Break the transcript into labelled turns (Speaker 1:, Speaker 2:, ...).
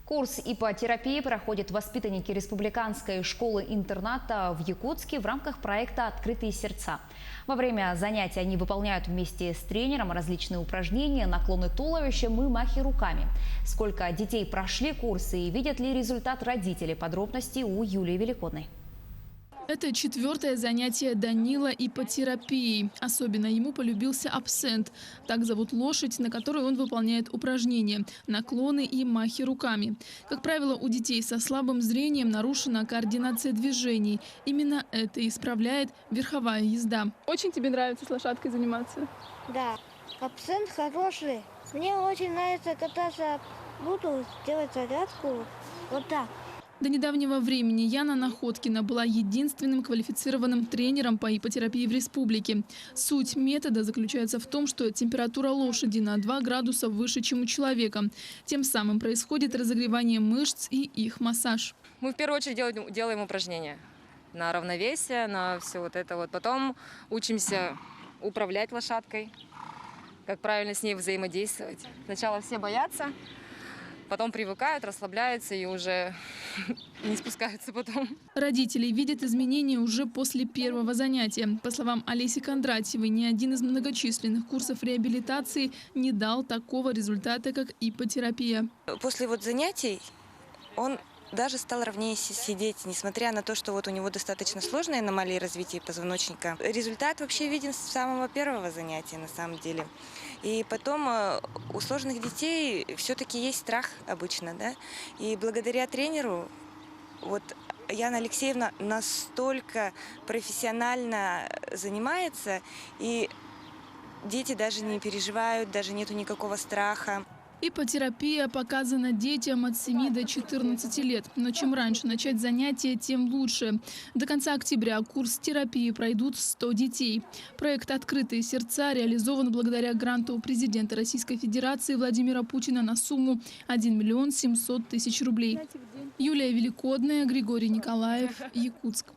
Speaker 1: Курс ипотерапии проходят воспитанники республиканской школы-интерната в Якутске в рамках проекта «Открытые сердца». Во время занятий они выполняют вместе с тренером различные упражнения, наклоны туловищем и махи руками. Сколько детей прошли курсы и видят ли результат родители? Подробности у Юлии Великодной.
Speaker 2: Это 4-е занятие Данила ипотерапией. Особенно ему полюбился абсент. Так зовут лошадь, на которой он выполняет упражнения, наклоны и махи руками. Как правило, у детей со слабым зрением нарушена координация движений. Именно это исправляет верховая езда. Очень тебе нравится с лошадкой заниматься?
Speaker 3: Да, абсент хороший. Мне очень нравится кататься. Буду делать зарядку вот так.
Speaker 2: До недавнего времени Яна Находкина была единственным квалифицированным тренером по ипотерапии в республике. Суть метода заключается в том, что температура лошади на 2 градуса выше, чем у человека. Тем самым происходит разогревание мышц и их массаж.
Speaker 4: Мы в первую очередь делаем упражнения на равновесие, на все вот это вот. Потом учимся управлять лошадкой, как правильно с ней взаимодействовать. Сначала все боятся. Потом привыкают, расслабляются и уже не спускаются потом.
Speaker 2: Родители видят изменения уже после первого занятия. По словам Олеси Кондратьевой, ни один из многочисленных курсов реабилитации не дал такого результата, как ипотерапия.
Speaker 5: После занятий он даже стал ровнее сидеть, несмотря на то, что у него достаточно сложные аномалии развития позвоночника. Результат вообще виден с самого первого занятия на самом деле. И потом у сложных детей все-таки есть страх обычно, да? И благодаря тренеру Яна Алексеевна настолько профессионально занимается, и дети даже не переживают, даже нету никакого страха.
Speaker 2: Ипотерапия показана детям от 7 до 14 лет. Но чем раньше начать занятия, тем лучше. До конца октября курс терапии пройдут 100 детей. Проект «Открытые сердца» реализован благодаря гранту президента Российской Федерации Владимира Путина на сумму 1 700 000 рублей. Юлия Великодная, Григорий Николаев, Якутск.